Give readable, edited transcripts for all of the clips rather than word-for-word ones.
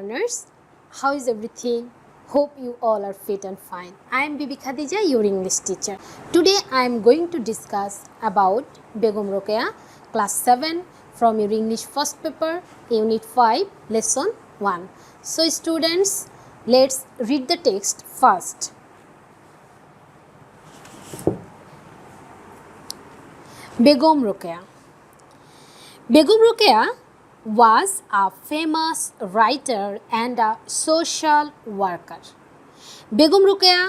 learners, how is everything? Hope you all are fit and fine. I am Bibi Khadija, your English teacher. Today I am going to discuss about Begum Rokeya, class 7 from your English first paper, unit 5, lesson 1. So students, let's read the text first. Begum Rokeya. Begum Rokeya was a famous writer and a social worker. Begum Rokeya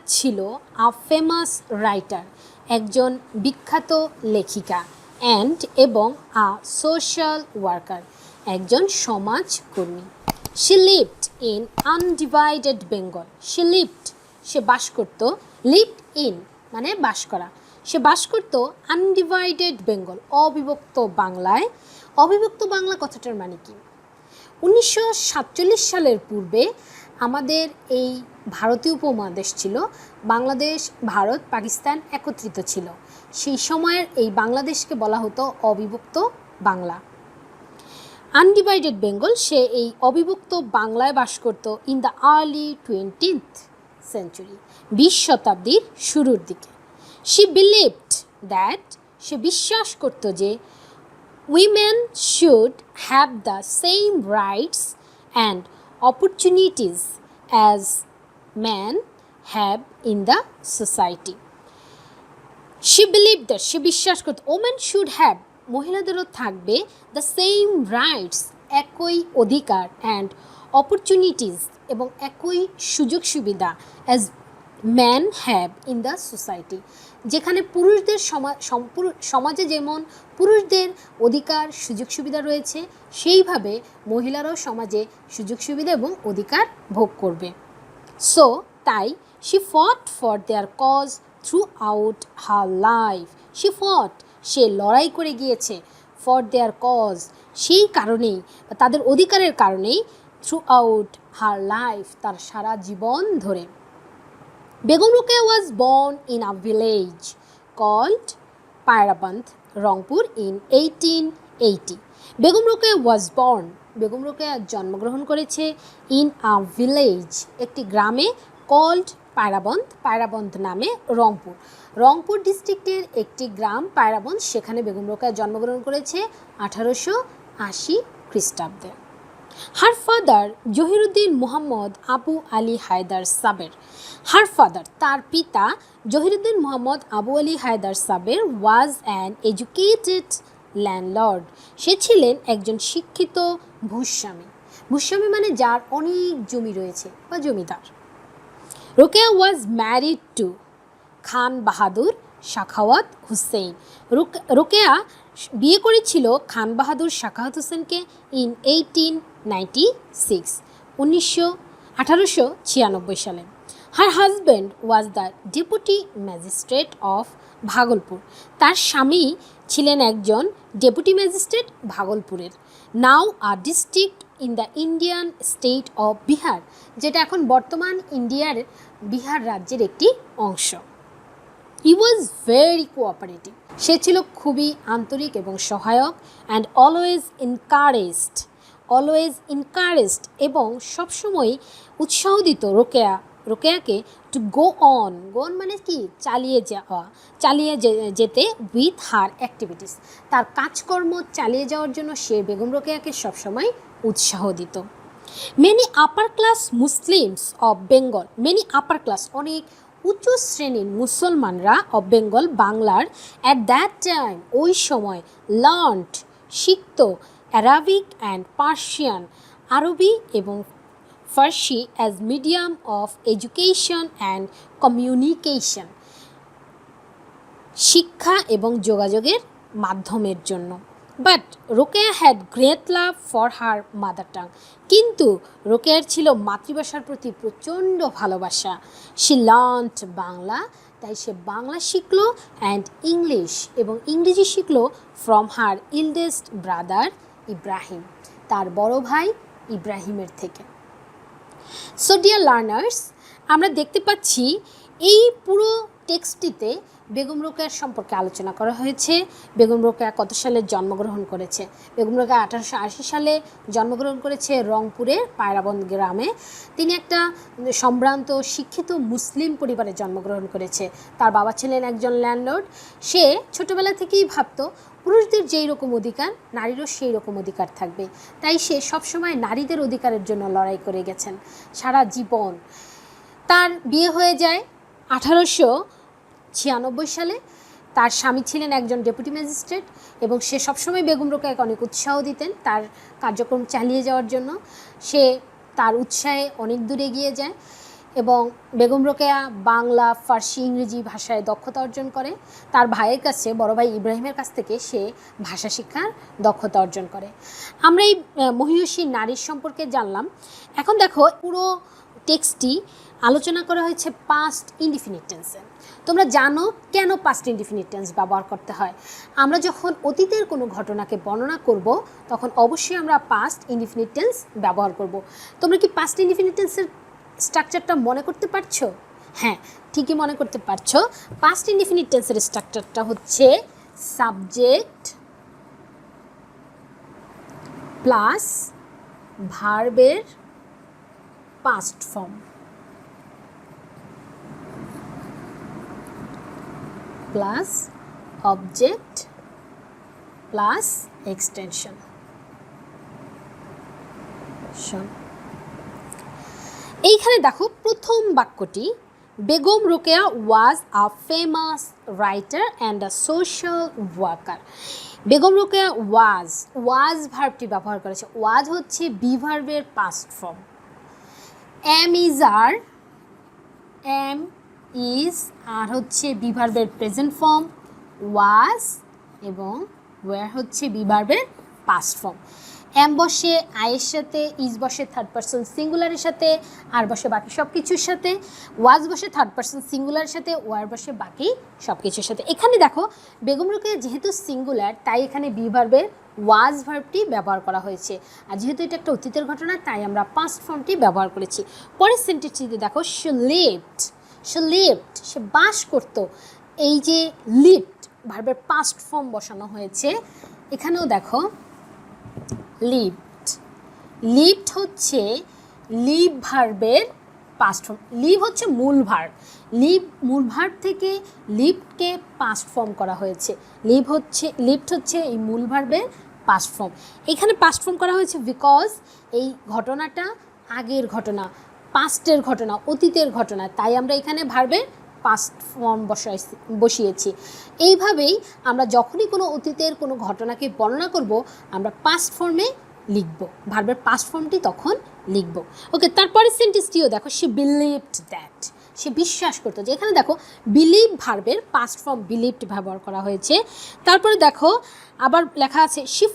ছিল a famous writer, একজন বিখ্যাত লেখিকা, and এবং a social worker, একজন সমাজকর্মী. She lived in undivided Bengal. সে বাস করত, lived in মানে বাস করা. সে বাস করত আনডিভাইডেড বেঙ্গল, অবিভক্ত বাংলায়. অবিভক্ত বাংলা কথাটার মানে কি? 1947 সালের পূর্বে আমাদের এই ভারতীয় উপমহাদেশ ছিল, বাংলাদেশ, ভারত, পাকিস্তান একত্রিত ছিল. সেই সময়ের এই বাংলাদেশকে বলা হতো অবিভক্ত বাংলা, আনডিভাইডেড বেঙ্গল. সে এই অবিভক্ত বাংলায় বাস করত in the early 20th century, 20 শতাব্দীর শুরুর দিকে. She believed that, সে বিশ্বাস করত যে women should have the same rights and opportunities as men have in the society. She believed that, সে বিশ্বাস করত women should have, মহিলাদেরও থাকবে the same rights, একই অধিকার, and opportunities, এবং একই সুযোগ সুবিধা as men have in the society, যেখানে পুরুষদের সমাজে যেমন পুরুষদের অধিকার সুযোগ সুবিধা রয়েছে, সেইভাবে মহিলারাও সমাজে সুযোগ সুবিধা এবং অধিকার ভোগ করবে. সো তাই she fought for their cause throughout her life. সে লড়াই করে গিয়েছে for their cause, সেই কারণেই, তাদের অধিকারের কারণেই, throughout her life, তার সারা জীবন ধরে. Begum Rokeya was born in a village called Pairabandh, Rangpur in 1880. Begum Rokeya was born, Begum Rokeya জন্মগ্রহণ করেছে in a village, একটি গ্রামে, called পায়রাবন্ধ নামে, রংপুর ডিস্ট্রিক্টের একটি গ্রাম পায়রাবন্ধ, সেখানে বেগম রোকেয়া জন্মগ্রহণ করেছে 1880 খ্রিস্টাব্দে. Her father, জহিরুদ্দিন মোহাম্মদ আবু আলী হায়দার সাবের. Her father, তার পিতা জহিরুদ্দিন মোহাম্মদ আবু আলী হায়দার সাবের was an educated landlord. সে ছিলেন একজন শিক্ষিত ভূস্বামী মানে যার অনেক জমি রয়েছে বা জমিদার. Rokeya was married to Khan Bahadur Sakhawat Hussain. Rokeya বিয়ে করেছিল খান বাহাদুর সাখাওয়াত হোসেনকে ইন 1896 সালে. Her husband was the deputy magistrate of Bhagalpur. তার স্বামী ছিলেন একজন ডেপুটি ম্যাজিস্ট্রেট ভাগলপুরের, now a district in the Indian state of Bihar, যেটা এখন বর্তমান ইন্ডিয়ার বিহার রাজ্যের একটি অংশ. He was very cooperative. সে ছিল খুবই আন্তরিক এবং সহায়ক, and always encouraged এবং সবসময় উৎসাহ দিত রোকেয়াকে to go on মানে কি, চালিয়ে যেতে with her activities, তার কাজকর্ম চালিয়ে যাওয়ার জন্য সে বেগম রোকেয়াকে সবসময় উৎসাহ দিত. Many upper class Muslims of Bengal, অনেক উচ্চ শ্রেণীর মুসলমানরা অফ বেঙ্গল, বাংলার, অ্যাট দ্যাট টাইম, ওই সময়, লার্নড শিখত অ্যারাবিক অ্যান্ড পার্সিয়ান, আরবি এবং ফার্সি, as medium of education and communication, শিক্ষা এবং যোগাযোগের মাধ্যমের জন্য. But Rokeya had great love for her mother tongue, কিন্তু রোকেয়ার ছিল মাতৃভাষার প্রতি প্রচণ্ড ভালোবাসা. শি লার্নড বাংলা, তাই সে বাংলা শিখলো, অ্যান্ড ইংলিশ এবং ইংরেজি শিখলো from her eldest brother Ibrahim, তার বড় ভাই ইব্রাহিমের থেকে. সো ডিয়ার লার্নার্স, আমরা দেখতে পাচ্ছি এই পুরো টেক্সটটিতে বেগম রোকেয়ার সম্পর্কে আলোচনা করা হয়েছে। বেগম রোকেয়া কত সালে জন্মগ্রহণ করেছে? বেগম রোকেয়া 1880 সালে জন্মগ্রহণ করেছে রংপুরের পায়রাবন্দ গ্রামে। তিনি একটা সম্ভ্রান্ত শিক্ষিত মুসলিম পরিবারে জন্মগ্রহণ করেছে। তার বাবা ছিলেন একজন ল্যান্ডলর্ড। সে ছোটবেলা থেকেই ভাবতো পুরুষদের যেই রকম অধিকার নারীরও সেই রকম অধিকার থাকবে, তাই সে সবসময় নারীদের অধিকারের জন্য লড়াই করে গেছেন সারা জীবন। তার বিয়ে হয়ে যায় 1896 সালে। তার স্বামী ছিলেন একজন ডেপুটি ম্যাজিস্ট্রেট এবং সে সবসময় বেগম রোকেয়াকে অনেক উৎসাহ দিতেন তার কার্যক্রম চালিয়ে যাওয়ার জন্য। সে তার উৎসাহে অনেক দূরে এগিয়ে যায় এবং বেগম রোকেয়া বাংলা, ফার্সি, ইংরেজি ভাষায় দক্ষতা অর্জন করে। তার ভাইয়ের কাছে, বড় ভাই ইব্রাহিমের কাছ থেকে সে ভাষা শিক্ষার দক্ষতা অর্জন করে। আমরা এই মহিয়সী নারীর সম্পর্কে জানলাম। এখন দেখো, পুরো টেক্সটটি আলোচনা করা হয়েছে পাস্ট ইনডিফিনিট টেন্সে। তোমরা জানো কেন পাস্ট ইনডিফিনিট টেন্স ব্যবহার করতে হয়? আমরা যখন অতীতের কোনো ঘটনাকে বর্ণনা করব তখন অবশ্যই আমরা পাস্ট ইনডিফিনিট টেন্স ব্যবহার করব। তোমরা কি পাস্ট ইনডিফিনিট টেন্সের স্ট্রাকচারটা মনে করতে পারছো? হ্যাঁ, ঠিকই মনে করতে পারছো। পাস্ট ইনডিফিনিট টেন্সের স্ট্রাকচারটা হচ্ছে সাবজেক্ট প্লাস ভার্বের past form plus object plus extension. এইখানে দেখো, প্রথম বাক্যটি, Begum Rokeya was a famous writer and a social worker. Begum Rokeya was ভার্বটি ব্যবহার করেছে। ওয়াজ হচ্ছে বি ভার্বের past form. Am is are হচ্ছে বি ভার্বের প্রেজেন্ট ফর্ম। ওয়াজ এবং ওয়ার হচ্ছে বি ভার্বের পাস্ট ফর্ম। এম বসে আয়ের সাথে, ইজ বসে থার্ড পারসন সিঙ্গুলারের সাথে, আর বসে বাকি সব কিছুর সাথে। ওয়াজ বসে থার্ড পারসন সিঙ্গুলারের সাথে, ওয়ার বসে বাকি সব কিছুর সাথে। এখানে দেখো, বেগম রোকেয়া যেহেতু সিঙ্গুলার তাই এখানে বি ভার্বের ওয়াজ ভার্বটি ব্যবহার করা হয়েছে। আর যেহেতু এটা একটা অতীতের ঘটনা তাই আমরা পাস্ট ফর্মটি ব্যবহার করেছি। পরের সেন্টেন্সটিতে দেখো, সে লিভড, সে বাস করত। এই যে লিভড ভার্বের পাস্ট ফর্ম বসানো হয়েছে। এখানেও দেখো, লিভড হচ্ছে লিভ ভার্বের পাস্ট ফর্ম। লিভ হচ্ছে মূল ভার্ব। মূল ভার্ব থেকে লিভডকে পাস্ট ফর্ম করা হয়েছে। লিভড হচ্ছে এই মূল ভার্বের পাস্ট ফর্ম। এখানে পাস্ট ফর্ম করা হয়েছে বিকজ এই ঘটনাটা আগের ঘটনা, পাস্টের ঘটনা, অতীতের ঘটনা, তাই আমরা এখানে ভার্বের পাস্ট ফর্ম বসিয়েছি। এইভাবেই আমরা যখনই কোনো অতীতের কোনো ঘটনাকে বর্ণনা করব আমরা পাস্ট ফর্মে লিখব, ভার্বের পাস্ট ফর্মটি তখন লিখব। ওকে, তারপরে সেন্টেন্সটিও দেখো, সে বিলিভড দ্যাট, সে বিশ্বাস করতো। যে এখানে দেখো, বিলিভ ভার্বের পাস্ট ফর্ম বিলিভড ব্যবহার করা হয়েছে। তারপরে দেখো আবার লেখা আছে, শি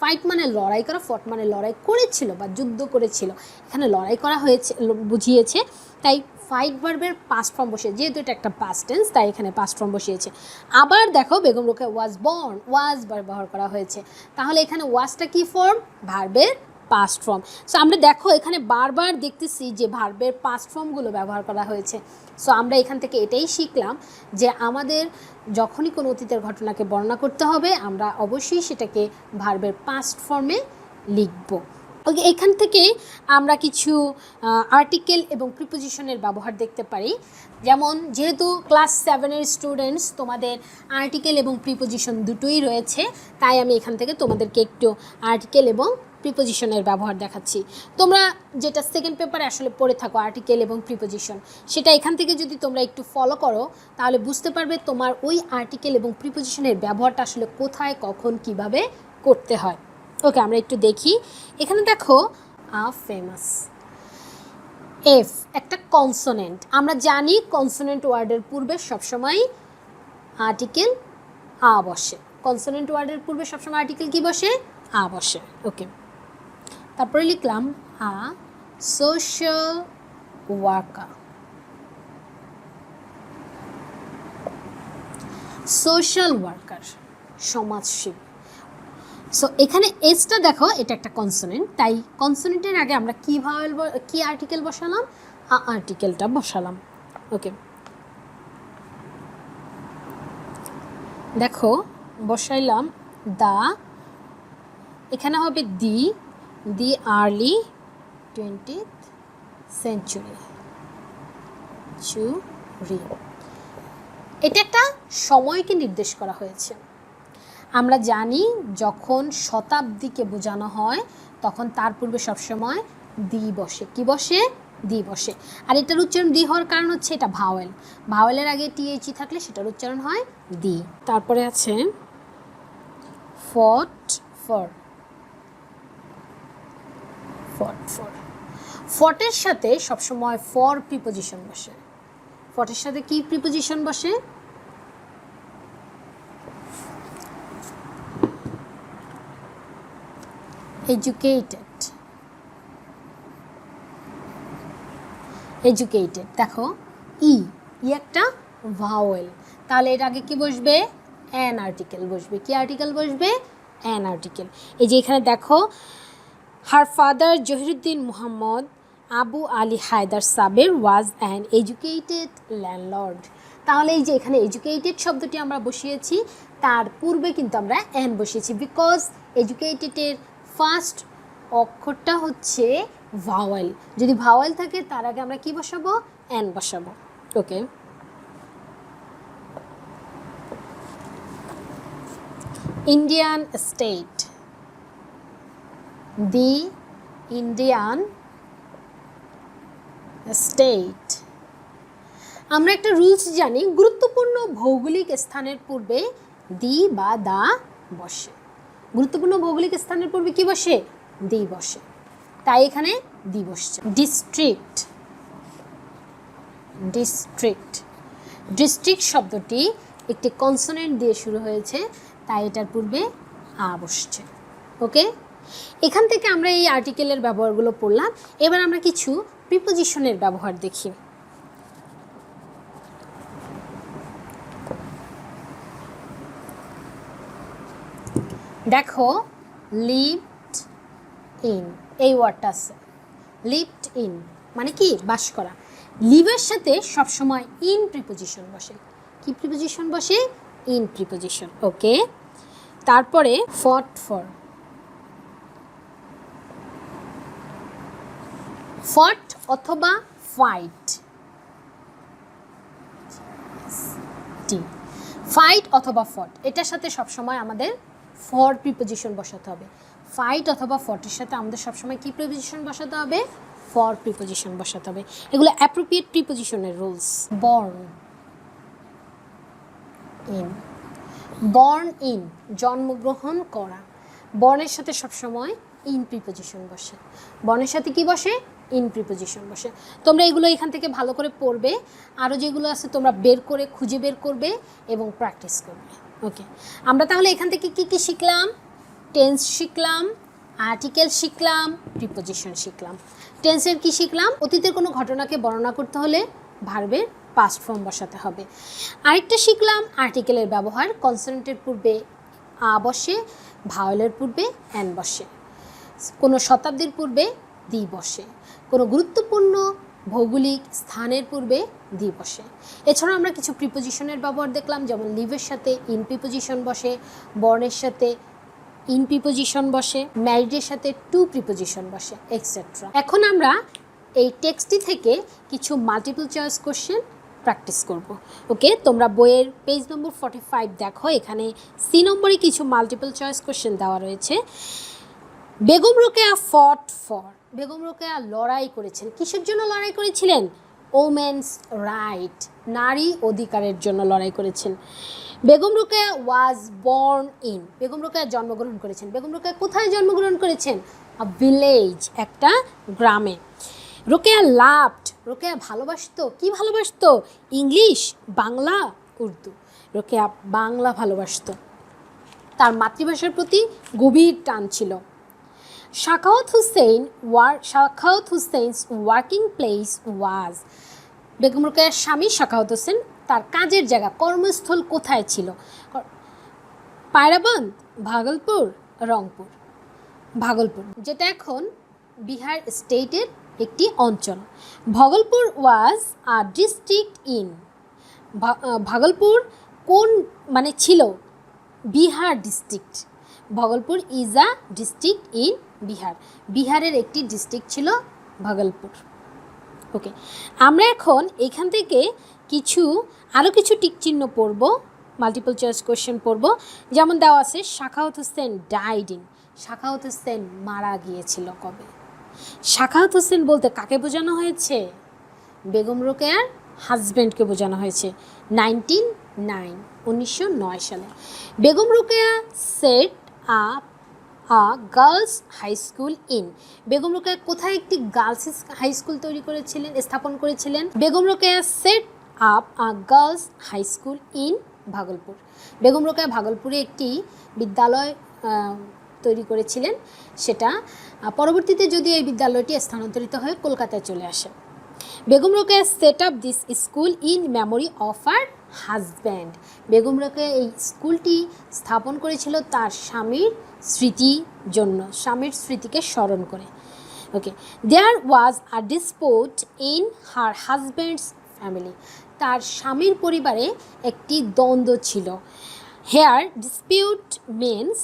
ফাইট মানে লড়াই করা, ফট মানে লড়াই করেছিল বা যুদ্ধ করেছিল। এখানে লড়াই করা হয়েছে বুঝিয়েছে, তাই ফাইট ভার্বের পাস্ট ফর্ম বসে, যেহেতু এটা একটা পাস্ট টেন্স তাই এখানে পাস্ট ফর্ম বসিয়েছে। আবার দেখো, বেগম রোকেয়া ওয়াজ ব্যবহার করা হয়েছে। তাহলে এখানে ওয়াজটা কি ফর্ম? ভার্বের পাস্ট ফর্ম। সো আমরা দেখো এখানে বারবার দেখতেছি যে ভার্বের পাস্ট ফর্মগুলো ব্যবহার করা হয়েছে। সো আমরা এখান থেকে এটাই শিখলাম যে আমাদের যখনই কোনো অতীতের ঘটনাকে বর্ণনা করতে হবে আমরা অবশ্যই সেটাকে ভার্বের পাস্ট ফর্মে লিখব। ওকে, এখান থেকে আমরা কিছু আর্টিকেল এবং প্রিপোজিশনের ব্যবহার দেখতে পারি। যেমন, যেহেতু ক্লাস 7-এর স্টুডেন্টস, তোমাদের আর্টিকেল এবং প্রিপোজিশন দুটোই রয়েছে, তাই আমি এখান থেকে তোমাদেরকে একটু আর্টিকেল এবং প্রিপোজিশনের ব্যবহার দেখাচ্ছি। তোমরা যেটা সেকেন্ড পেপারে আসলে পড়ে থাকো আর্টিকেল এবং প্রিপোজিশন, সেটা এখান থেকে যদি তোমরা একটু ফলো করো তাহলে বুঝতে পারবে তোমার ওই আর্টিকেল এবং প্রিপোজিশনের ব্যবহারটা আসলে কোথায়, কখন, কিভাবে করতে হয়। ওকে, আমরা একটু দেখি। এখানে দেখো, ফেমাস, এফ একটা কনসোনেন্ট। আমরা জানি কনসোনেন্ট ওয়ার্ডের পূর্বে সবসময় আর্টিকেল বসে। কনসোনেন্ট ওয়ার্ডের পূর্বে সবসময় আর্টিকেল কি বসে? বসে। ওকে, তারপরে লিখলাম সোশ্যাল ওয়ার্কার। সমাজসেবী। সো এখানে এসটা দেখো, এটা একটা কনসোনেন্ট, তাই কনসোনেন্টের আগে আমরা কি আর্টিকেল বসালাম? আর্টিকেলটা বসালাম। ওকে, দেখো বসাইলাম দা, এখানে হবে দি আর্লি 20th century চুরি। এটা একটা সময়কে নির্দেশ করা হয়েছে। আমরা জানি যখন শতাব্দীকে বোঝানো হয় তখন তার পূর্বে সবসময় দি বসে। কি বসে? দি বসে। আর এটার উচ্চারণ দি হওয়ার কারণ হচ্ছে এটা ভাওয়েল, ভাওয়েলের আগে টিএইচই থাকলে সেটার উচ্চারণ হয় দি। তারপরে আছে ফট ফর। ফটের সাথে সবসময় ফর প্রিপোজিশন বসে। ফটের সাথে কি প্রিপোজিশন বসে? এডুকেটেড। দেখো ই একটা ভাওয়েল, তাহলে এর আগে কি বসবে? অ্যান আর্টিকেল বসবে। কি আর্টিকেল বসবে? An article. এই যে এখানে দেখো, her father Zahiruddin Muhammad Abu Ali Haidar Saber was an educated landlord. তাহলে এই যে এখানে এডুকেটেড শব্দটি আমরা বসিয়েছি, তার পূর্বে কিন্তু আমরা অ্যান বসিয়েছি, বিকজ এডুকেটেডের ফার্স্ট অক্ষরটা হচ্ছে ভাওয়েল। যদি ভাওয়েল থাকে তার আগে আমরা কি বসাবো? অ্যান বসাবো। Okay, Indian state. The Indian state. আমরা একটা রুলস জানি, গুরুত্বপূর্ণ ভৌগোলিক স্থানের পূর্বে দি বা দা বসে। গুরুত্বপূর্ণ ভৌগোলিক স্থানের পূর্বে কি বসে? দি বসে, তাই এখানে দি বসছে। ডিস্ট্রিক্ট। ডিস্ট্রিক্ট শব্দটি একটি কনসোনেন্ট দিয়ে শুরু হয়েছে, তাই এটার পূর্বে আ বসছে। ওকে, এখান থেকে আমরা এই আর্টিকেলের ব্যবহারগুলো পড়লাম। এবার আমরা কিছু প্রিপোজিশনের ব্যবহার দেখি। দেখো লিভড ইন, এই ওয়ার্ডটা আছে। লিভড ইন মানে কি? বাস করা। লিভের সাথে সবসময় ইন প্রিপোজিশন বসে। কি প্রিপোজিশন বসে? In preposition. ওকে, তারপরে ফট ফর। ফট অথবা ফাইট। ফাইট অথবা ফট, এটার সাথে সবসময় আমাদের ফর প্রিপোজিশন বসাতে হবে। ফাইট অথবা ফটের সাথে আমাদের সবসময় কি প্রিপোজিশন বসাতে হবে? ফর প্রিপোজিশন বসাতে হবে। এগুলো অ্যাপ্রোপ্রিয়েট প্রিপোজিশনের rules. Born in. Born in জন্মগ্রহণ করা। বর্ণের সাথে সবসময় ইন প্রিপোজিশন বসে। বর্ণের সাথে কি বসে? ইন প্রিপোজিশন বসে। তোমরা এগুলো এখান থেকে ভালো করে পড়বে, আরও যেগুলো আছে তোমরা খুঁজে বের করবে এবং প্র্যাকটিস করবে। ওকে, আমরা তাহলে এখান থেকে কি কি শিখলাম? টেন্স শিখলাম, আর্টিকেল শিখলাম, প্রিপোজিশন শিখলাম। টেন্সের কি শিখলাম? অতীতের কোনো ঘটনাকে বর্ণনা করতে হলে ভার্বের পাস্ট ফর্ম বসাতে হবে। আরেকটা শিখলাম আর্টিকেলের ব্যবহার, কনসোনেন্টের পূর্বে আ বসে, ভাওয়েলের পূর্বে অ্যান বসে, কোনো শতাব্দীর পূর্বে দি বসে, কোনো গুরুত্বপূর্ণ ভৌগোলিক স্থানের পূর্বে দি বসে। এছাড়া আমরা কিছু প্রিপোজিশনের ব্যবহার দেখলাম, যেমন লিভের সাথে ইন প্রিপোজিশন বসে, বর্ণের সাথে ইন প্রিপোজিশন বসে, ম্যারিডের সাথে টু প্রিপোজিশন বসে, এক্সেট্রা। এখন আমরা এই টেক্সটটি থেকে কিছু মাল্টিপল চয়েস কোশ্চেন প্র্যাকটিস করব। ওকে, তোমরা বইয়ের পেজ নম্বর 45 দেখো, এখানে সি নম্বরে কিছু মাল্টিপল চয়েস কোশ্চেন দেওয়া রয়েছে। Begum Rokeya fought for. বেগম রোকেয়া লড়াই করেছেন। কিসের জন্য লড়াই করেছিলেন? ওমেন্স রাইট, নারী অধিকারের জন্য লড়াই করেছেন। Begum Rokeya was born in. Begum Rokeya জন্মগ্রহণ করেছেন। বেগম রোকেয়া কোথায় জন্মগ্রহণ করেছেন? আ ভিলেজ, একটা গ্রামে। রোকেয়া লাভড। রোকেয়া ভালোবাসতো। কি ভালোবাসতো? ইংলিশ, বাংলা, উর্দু। রোকেয়া বাংলা ভালোবাসতো, তার মাতৃভাষার প্রতি গভীর টান ছিল। Sakhawat Hossain's working place was. Begum রোকেয়ার স্বামী সাখাওয়াত হোসেন, তার কাজের জায়গা, কর্মস্থল কোথায় ছিল? পায়রাবন্দ, ভাগলপুর, রংপুর। ভাগলপুর, যেটা এখন বিহার স্টেটের একটি অঞ্চল। Bhagalpur was a district in. Bhagalpur কোন ছিল Bihar district. Bhagalpur is a district in Bihar. বিহারের একটি ডিস্ট্রিক্ট ছিল ভগলপুর। ওকে, আমরা এখন এখান থেকে আরও কিছু টিক চিহ্ন পড়ব, মাল্টিপল চয়েস কোয়েশ্চেন পড়ব। যেমন দেওয়া আছে সাখাওয়াত হোসেন ডাইড ইন। সাখাওয়াত হোসেন মারা গিয়েছিল কবে? সাখাওয়াত হোসেন বলতে কাকে বোঝানো হয়েছে? বেগম রোকেয়ার হাজব্যান্ডকে বোঝানো হয়েছে। 1909 সালে Begum Rokeya set up a girls high school in. Begum Rokeya কোথায় একটি গার্লস হাই স্কুল স্থাপন করেছিলেন? Begum Rokeya set up a girls high school in Bhagalpur. Begum Rokeya ভাগলপুরে একটি বিদ্যালয় তৈরি করেছিলেন। সেটা পরবর্তীতে যদিও এই বিদ্যালয়টি স্থানান্তরিত হয়ে কলকাতায় চলে আসে। Begum Rokeya set up this school in memory of her husband. Begum Rokeya এই স্কুলটি স্থাপন করেছিল তার স্বামীর স্মৃতিকে স্মরণ করে। Okay, there was a dispute in her husband's family. তার স্বামীর পরিবারে একটি দ্বন্দ্ব ছিল। Here dispute means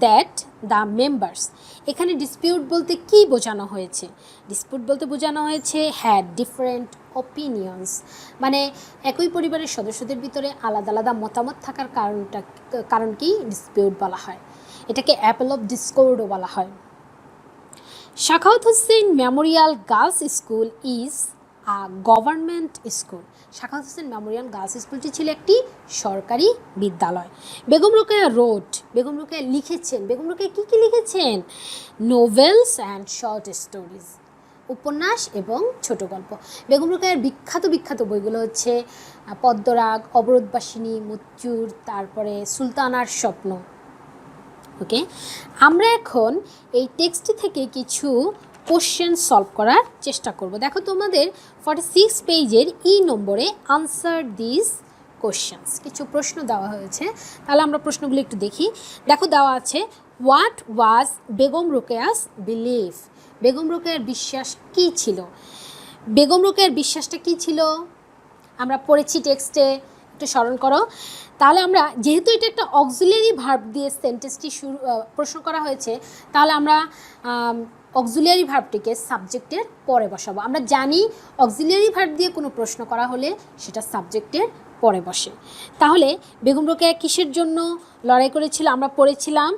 that the members. এখানে ডিসপিউট বলতে কি বোঝানো হয়েছে? ডিসপিউট বলতে বোঝানো হয়েছে হ্যাড ডিফারেন্ট অপিনিয়ন্স, মানে একই পরিবারের সদস্যদের ভিতরে আলাদা আলাদা মতামত থাকার কারণকেই ডিসপিউট বলা হয়। এটাকে অ্যাপেল অফ ডিসকর্ডও বলা হয়। Sakhawat Hossain Memorial girls school is a government school. Sakhawat Hossain Memorial girls স্কুলটি ছিল একটি সরকারি বিদ্যালয়। বেগম রোকেয়া রোড। বেগম রোকেয়া লিখেছেন। বেগম রোকেয়া কী লিখেছেন? নোভেলস অ্যান্ড শর্ট স্টোরিজ, উপন্যাস এবং ছোট গল্প। বেগম রোকেয়ার বিখ্যাত বইগুলো হচ্ছে পদ্মরাগ, অবরোধবাসিনী, মুচ্চুর, তারপরে সুলতানার স্বপ্ন। ওকে, আমরা এখন এই টেক্সটটি থেকে কিছু কোশ্চেন সলভ করার চেষ্টা করব। দেখো তোমাদের 46 পেজের নম্বরে আনসার দিস কোশ্চেন্স, কিছু প্রশ্ন দেওয়া হয়েছে। তাহলে আমরা প্রশ্নগুলো একটু দেখি। দেখো দেওয়া আছে what was Begum Rokeya's belief. Begum রোকেয়ার বিশ্বাস কী ছিল? বেগম রোকেয়ার বিশ্বাসটা কী ছিল আমরা পড়েছি টেক্সটে, একটু স্মরণ করো। তাহলে আমরা যেহেতু এটা একটা অক্সিলিয়ারি ভার্ব দিয়ে সেন্টেন্সটি প্রশ্ন করা হয়েছে, তাহলে আমরা অক্সিলিয়ারি ভার্বটিকে সাবজেক্টের পরে বসাবো। আমরা জানি অক্সিলিয়ারি ভার্ব দিয়ে কোনো প্রশ্ন করা হলে সেটা সাবজেক্টের পরে বসে। তাহলে বেগম রোকেয়া কিসের জন্য লড়াই করেছিল আমরা পড়েছিলাম,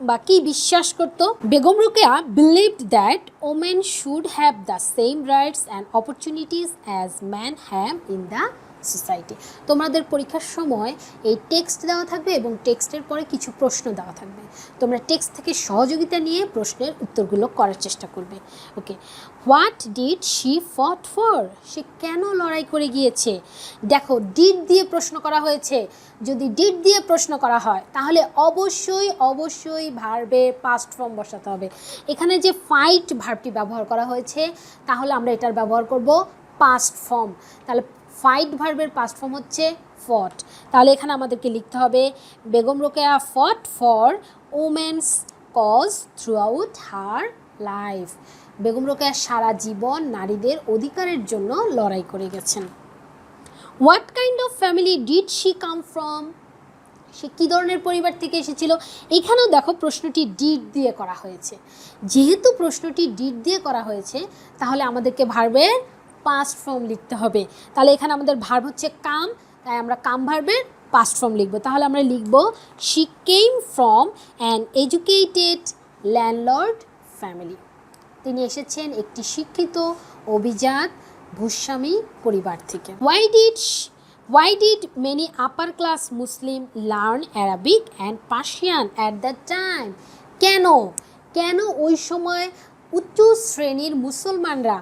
বা কি বিশ্বাস করতো? Begum Rokeya believed that women should have the same rights and opportunities as man have in the society. তোমাদের পরীক্ষার সময় এই টেক্সট দেওয়া থাকবে এবং টেক্সটের পরে কিছু প্রশ্ন দেওয়া থাকবে। তোমরা টেক্সট থেকে সহযোগিতা নিয়ে প্রশ্নের উত্তরগুলো করার চেষ্টা করবে। Okay, what did she fought for? সে কেন লড়াই করে গিয়েছে? দেখো ডিড দিয়ে প্রশ্ন করা হয়েছে। যদি ডিড দিয়ে প্রশ্ন করা হয় তাহলে অবশ্যই ভার্বের পাস্ট ফর্ম বসাতে হবে। এখানে যে ফাইট ভার্বটি ব্যবহার করা হয়েছে, তাহলে আমরা এটার ব্যবহার করব পাস্ট ফর্ম। তাহলে ফাইট ভার্বের পাস্ট ফর্ম হচ্ছে ফট। তাহলে এখানে আমাদেরকে লিখতে হবে Begum Rokeya fought for women's cause throughout her life. Begum Rokeya সারা জীবন নারীদের অধিকারের জন্য লড়াই করে গেছেন। What kind of family did she come from? সে কী ধরনের পরিবার থেকে এসেছিল? এখানেও দেখো প্রশ্নটি ডিড দিয়ে করা হয়েছে। যেহেতু প্রশ্নটি ডিড দিয়ে করা হয়েছে, তাহলে আমাদেরকে ভার্বের পাস্ট ফর্ম লিখতে হবে। তাহলে এখানে আমাদের ভার্ব হচ্ছে কাম, তাই আমরা কাম ভার্বের পাস্ট ফর্ম লিখব। তাহলে আমরা লিখব she came from an educated landlord family. তিনি এসেছেন একটি শিক্ষিত অভিজাত ভূস্বামী পরিবার থেকে। Why did many upper class Muslim learn Arabic and Persian at that time? কেন ওই সময় উচ্চ শ্রেণীর মুসলমানরা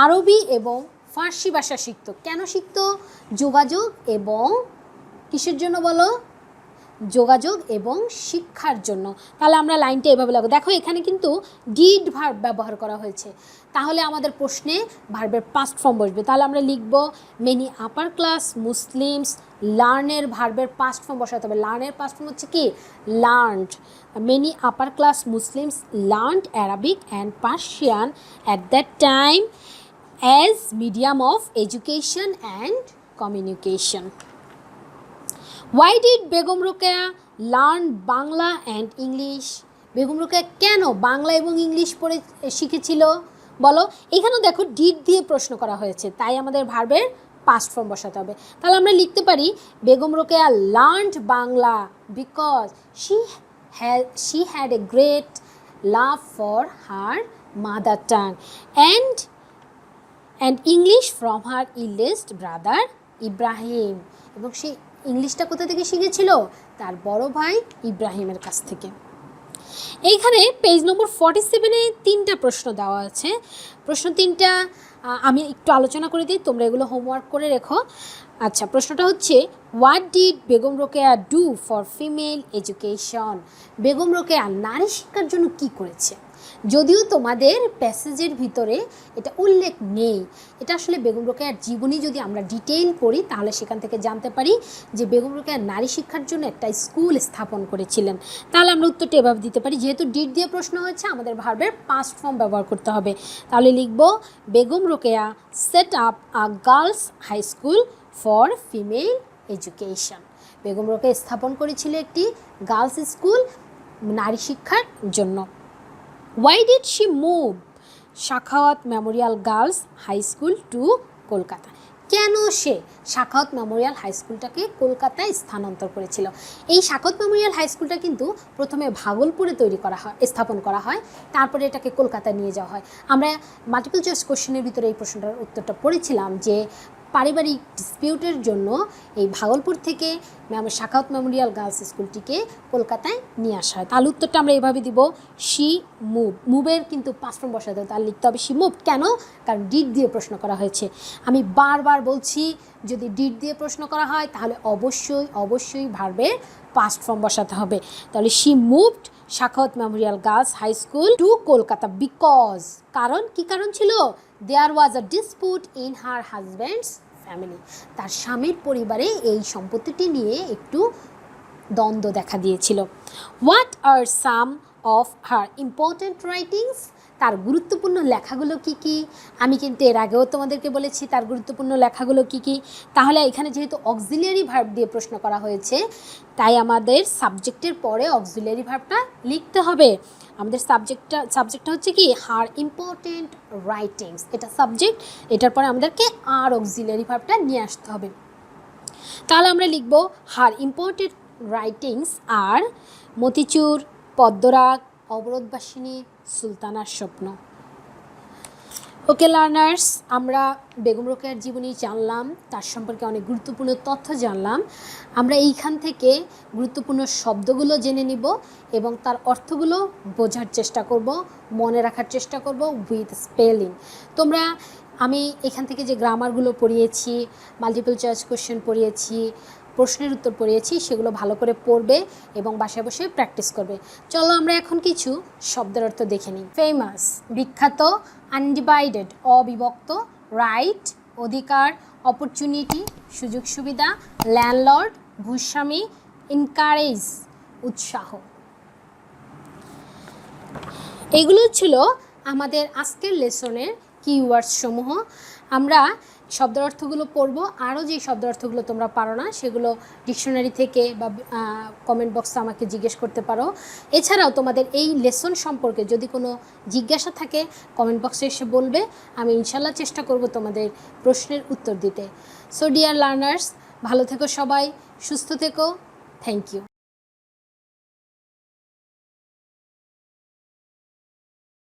আরবি এবং ফার্সি ভাষা শিখত? কেন শিখত? যোগাযোগ এবং কিসের জন্য বলো? যোগাযোগ এবং শিক্ষার জন্য। তাহলে আমরা লাইনটা এভাবে লাগবো। দেখো এখানে কিন্তু ডিড ভার্ব ব্যবহার করা হয়েছে, তাহলে আমাদের প্রশ্নে ভার্বের পাস্ট ফর্ম বসবে। তাহলে আমরা লিখব মেনি আপার ক্লাস মুসলিমস। লার্নের ভার্বের পাস্ট ফর্ম বসাতে হবে। লার্নের পাস্ট ফর্ম হচ্ছে কি? Learned. Many upper class Muslims learned Arabic and Persian at that time as medium of education and communication. Why did Begum Rokeya learn Bangla and English? Begum Rokeya কেন বাংলা এবং English পড়ে শিখেছিল বলো? এখানেও দেখো ডিড দিয়ে প্রশ্ন করা হয়েছে, তাই আমাদের ভার্বের পাস্ট ফর্ম বসাতে হবে। তাহলে আমরা লিখতে পারি Begum Rokeya learned Bangla because she had a great love for her mother tongue and English from her eldest brother Ibrahim. এবং সে ইংলিশটা কোথা থেকে শিখেছিল? তার বড় ভাই ইব্রাহিমের কাছ থেকে। এইখানে পেজ নম্বর 47-এ 3টা প্রশ্ন দেওয়া আছে। প্রশ্ন 3টা আমি একটু আলোচনা করে দিই, তোমরা এগুলো হোমওয়ার্ক করে রেখো। আচ্ছা, প্রশ্নটা হচ্ছে what did Begum Rokeya do for female education? Begum Rokeya নারী শিক্ষার জন্য কি করেছে? যদিও তোমাদের প্যাসেজের ভিতরে এটা উল্লেখ নেই, এটা আসলে বেগম রোকেয়ার জীবনী যদি আমরা ডিটেইল পড়ি তাহলে সেখান থেকে জানতে পারি যে বেগম রোকেয়া নারী শিক্ষার জন্য একটা স্কুল স্থাপন করেছিলেন। তাহলে আমরা উত্তরটা এভাবে দিতে পারি, যেহেতু ডিড দিয়ে প্রশ্ন হচ্ছে আমাদের ভার্বের পাস্ট ফর্ম ব্যবহার করতে হবে। তাহলে লিখব Begum Rokeya set up a girls high school for female education. Begum Rokeya স্থাপন করেছিল একটি গার্লস স্কুল নারী শিক্ষার জন্য। Why did she move Sakhawat memorial girls high school to Kolkata? কেন সে সাখাওয়াত মেমোরিয়াল হাই স্কুলটাকে কলকাতায় স্থানান্তর করেছিল? এই সাখাওয়াত মেমোরিয়াল হাই স্কুলটা কিন্তু প্রথমে ভাগলপুরে স্থাপন করা হয়, তারপরে এটাকে কলকাতায় নিয়ে যাওয়া হয়। আমরা মাল্টিপল চয়েস কোশ্চেনের ভিতরে এই প্রশ্নটার উত্তরটা পড়েছিলাম যে পারিবারিক ডিসপিউটের জন্য এই ভাগলপুর থেকে সাখাওয়াত মেমোরিয়াল গার্লস স্কুলটিকে কলকাতায় নিয়ে আসা হয়। তাহলে উত্তরটা আমরা এভাবে দিব, শি মুভের কিন্তু পাস্ট ফর্ম বসাতে হবে, তাহলে লিখতে হবে শি মুভ। কেন? কারণ ডিড দিয়ে প্রশ্ন করা হয়েছে। আমি বারবার বলছি যদি ডিড দিয়ে প্রশ্ন করা হয় তাহলে অবশ্যই ভার্বের পাস্ট ফর্ম বসাতে হবে। তাহলে she moved Sakhawat memorial girls high school to Kolkata because, কারণ কি কারণ ছিল? There was a dispute in her husband's family, তার স্বামীর পরিবারে এই সম্পত্তিটি নিয়ে একটু দ্বন্দ্ব দেখা দিয়েছিল। What are some of her important writings? তার গুরুত্বপূর্ণ লেখাগুলো কি কি? আমি কিন্তু এর আগেও তোমাদেরকে বলেছি তার গুরুত্বপূর্ণ লেখাগুলো কি কি। তাহলে এখানে যেহেতু অক্সিলিয়ারি ভার্ব দিয়ে প্রশ্ন করা হয়েছে, তাই আমাদের সাবজেক্টের পরে অক্সিলিয়ারি ভার্বটা লিখতে হবে। আমাদের সাবজেক্টটা হচ্ছে কি হার ইম্পর্টেন্ট রাইটিংস, এটা সাবজেক্ট, এটার পরে আমাদেরকে আর অক্সিলিয়ারি ভার্বটা নিয়ে আসতে হবে। তাহলে আমরা লিখব হার ইম্পর্টেন্ট রাইটিংস আর মতিচুর, পদ্মরাগ, অবরোধবাসিনী, সুলতানার স্বপ্ন। ওকে লার্নার্স, আমরা বেগম রোকেয়ার জীবনী জানলাম, তার সম্পর্কে অনেক গুরুত্বপূর্ণ তথ্য জানলাম। আমরা এইখান থেকে গুরুত্বপূর্ণ শব্দগুলো জেনে নিব এবং তার অর্থগুলো বোঝার চেষ্টা করব, মনে রাখার চেষ্টা করব উইথ স্পেলিং। আমি এখান থেকে যে গ্রামারগুলো পড়িয়েছি, মাল্টিপল চয়েস কোশ্চেন পড়িয়েছি, প্রশ্নের উত্তর পড়িয়েছি, সেগুলো ভালো করে পড়বে এবং বাসায় বসে প্র্যাকটিস করবে। চলো আমরা এখন কিছু শব্দের অর্থ দেখে নিই। ফেমাস বিখ্যাত, আনডিভাইডেড অবিভক্ত, রাইট অধিকার, অপরচুনিটি সুযোগ সুবিধা, ল্যান্ডলর্ড ভূস্বামী, এনকারেজ উৎসাহ। এগুলো ছিল আমাদের আজকের লেসনের কিওয়ার্ডস সমূহ। আমরা শব্দের অর্থগুলো পড়ব, আরও যে শব্দের অর্থগুলো তোমরা পারো না সেগুলো ডিকশনারি থেকে বা কমেন্ট বক্সে আমাকে জিজ্ঞেস করতে পারো। এছাড়াও তোমাদের এই লেসন সম্পর্কে যদি কোনো জিজ্ঞাসা থাকে কমেন্ট বক্সে এসে বলবে, আমি ইনশাল্লাহ চেষ্টা করব তোমাদের প্রশ্নের উত্তর দিতে। সো ডিয়ার লার্নার্স, ভালো থেকো সবাই, সুস্থ থেকো, থ্যাংক ইউ।